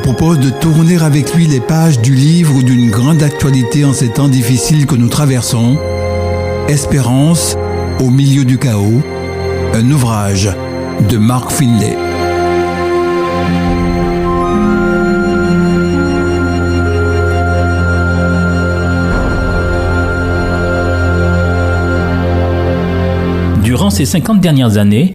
propose de tourner avec lui les pages du livre d'une grande actualité en ces temps difficiles que nous traversons, Espérance au milieu du chaos, un ouvrage de Mark Finlay. Durant ces 50 dernières années,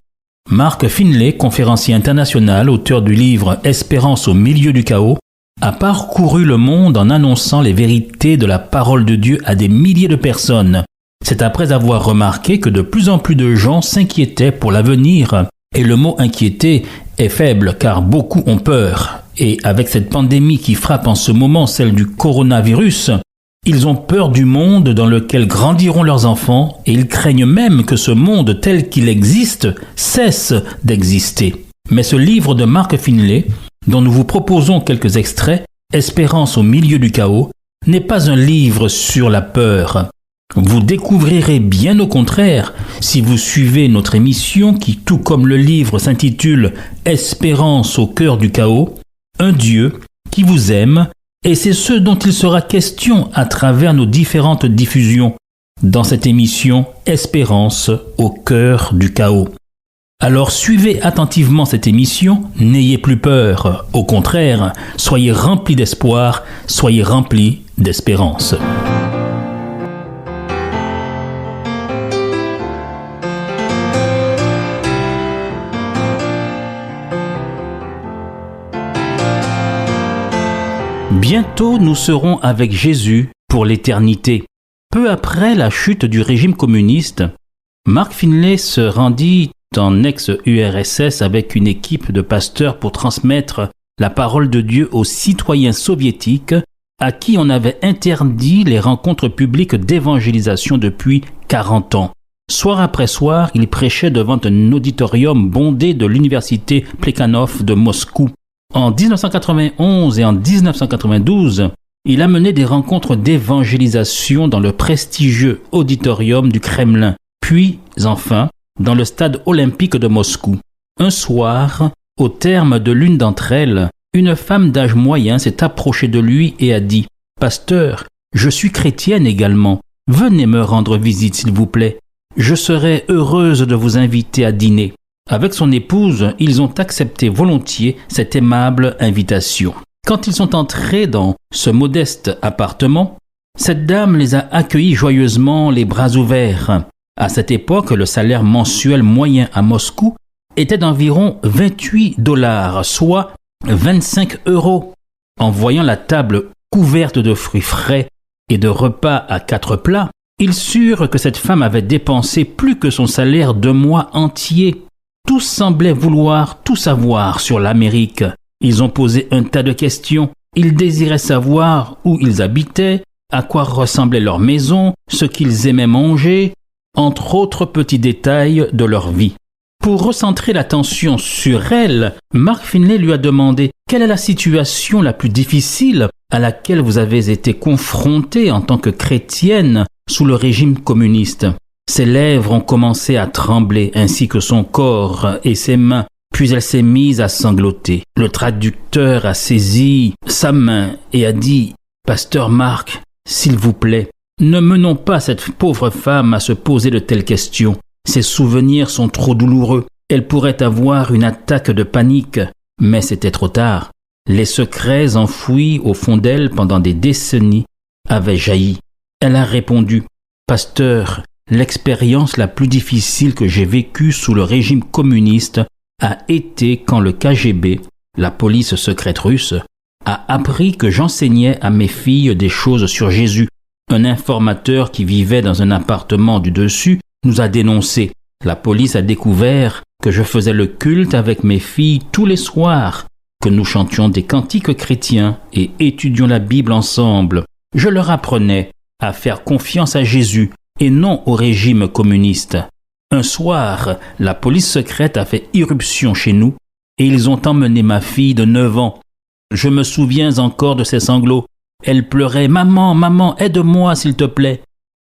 Mark Finlay, conférencier international, auteur du livre « Espérance au milieu du chaos », a parcouru le monde en annonçant les vérités de la parole de Dieu à des milliers de personnes. C'est après avoir remarqué que de plus en plus de gens s'inquiétaient pour l'avenir. Et le mot « inquiéter » est faible car beaucoup ont peur. Et avec cette pandémie qui frappe en ce moment, celle du coronavirus, ils ont peur du monde dans lequel grandiront leurs enfants et ils craignent même que ce monde tel qu'il existe cesse d'exister. Mais ce livre de Mark Finlay, dont nous vous proposons quelques extraits, Espérance au milieu du chaos, n'est pas un livre sur la peur. Vous découvrirez bien au contraire, si vous suivez notre émission qui, tout comme le livre, s'intitule Espérance au cœur du chaos, un Dieu qui vous aime. Et c'est ce dont il sera question à travers nos différentes diffusions dans cette émission Espérance au cœur du chaos. Alors suivez attentivement cette émission, n'ayez plus peur. Au contraire, soyez remplis d'espoir, soyez remplis d'espérance. Bientôt, nous serons avec Jésus pour l'éternité. Peu après la chute du régime communiste, Mark Finlay se rendit en ex-URSS avec une équipe de pasteurs pour transmettre la parole de Dieu aux citoyens soviétiques à qui on avait interdit les rencontres publiques d'évangélisation depuis 40 ans. Soir après soir, il prêchait devant un auditorium bondé de l'université Plekhanov de Moscou. En 1991 et en 1992, il a mené des rencontres d'évangélisation dans le prestigieux auditorium du Kremlin, puis, enfin, dans le stade olympique de Moscou. Un soir, au terme de l'une d'entre elles, une femme d'âge moyen s'est approchée de lui et a dit « Pasteur, je suis chrétienne également. Venez me rendre visite s'il vous plaît. Je serai heureuse de vous inviter à dîner. » Avec son épouse, ils ont accepté volontiers cette aimable invitation. Quand ils sont entrés dans ce modeste appartement, cette dame les a accueillis joyeusement, les bras ouverts. À cette époque, le salaire mensuel moyen à Moscou était d'environ $28, soit 25 €. En voyant la table couverte de fruits frais et de repas à 4 plats, ils surent que cette femme avait dépensé plus que son salaire de mois entier. Tous semblaient vouloir tout savoir sur l'Amérique. Ils ont posé un tas de questions. Ils désiraient savoir où ils habitaient, à quoi ressemblait leur maison, ce qu'ils aimaient manger, entre autres petits détails de leur vie. Pour recentrer l'attention sur elle, Mark Finlay lui a demandé « Quelle est la situation la plus difficile à laquelle vous avez été confrontée en tant que chrétienne sous le régime communiste ?» Ses lèvres ont commencé à trembler, ainsi que son corps et ses mains, puis elle s'est mise à sangloter. Le traducteur a saisi sa main et a dit « Pasteur Mark, s'il vous plaît, ne menons pas cette pauvre femme à se poser de telles questions. Ses souvenirs sont trop douloureux. Elle pourrait avoir une attaque de panique. » Mais c'était trop tard. Les secrets enfouis au fond d'elle pendant des décennies avaient jailli. Elle a répondu « Pasteur, l'expérience la plus difficile que j'ai vécue sous le régime communiste a été quand le KGB, la police secrète russe, a appris que j'enseignais à mes filles des choses sur Jésus. Un informateur qui vivait dans un appartement du dessus nous a dénoncés. La police a découvert que je faisais le culte avec mes filles tous les soirs, que nous chantions des cantiques chrétiens et étudions la Bible ensemble. Je leur apprenais à faire confiance à Jésus et non au régime communiste. Un soir, la police secrète a fait irruption chez nous et ils ont emmené ma fille de 9 ans. Je me souviens encore de ses sanglots. Elle pleurait « Maman, maman, aide-moi s'il te plaît !»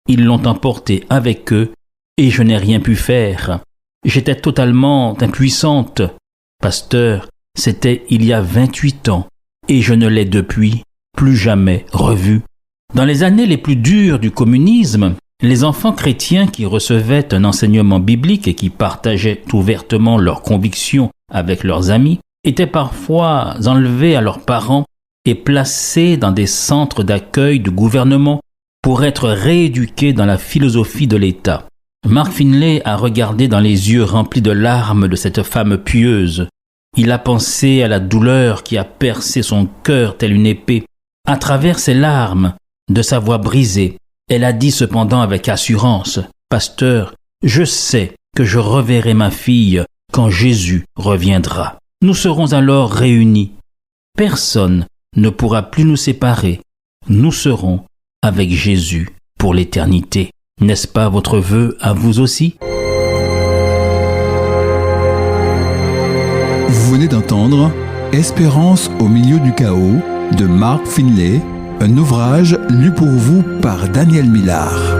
Ils l'ont emportée avec eux et je n'ai rien pu faire. J'étais totalement impuissante. Pasteur, c'était il y a 28 ans et je ne l'ai depuis plus jamais revu. Dans les années les plus dures du communisme, les enfants chrétiens qui recevaient un enseignement biblique et qui partageaient ouvertement leurs convictions avec leurs amis étaient parfois enlevés à leurs parents et placés dans des centres d'accueil du gouvernement pour être rééduqués dans la philosophie de l'État. Mark Finley a regardé dans les yeux remplis de larmes de cette femme pieuse. Il a pensé à la douleur qui a percé son cœur telle une épée. À travers ses larmes, de sa voix brisée, elle a dit cependant avec assurance, « Pasteur, je sais que je reverrai ma fille quand Jésus reviendra. Nous serons alors réunis. Personne ne pourra plus nous séparer. Nous serons avec Jésus pour l'éternité. » N'est-ce pas votre vœu à vous aussi? Vous venez d'entendre Espérance au milieu du chaos de Mark Finley, un ouvrage lu pour vous par Daniel Millard.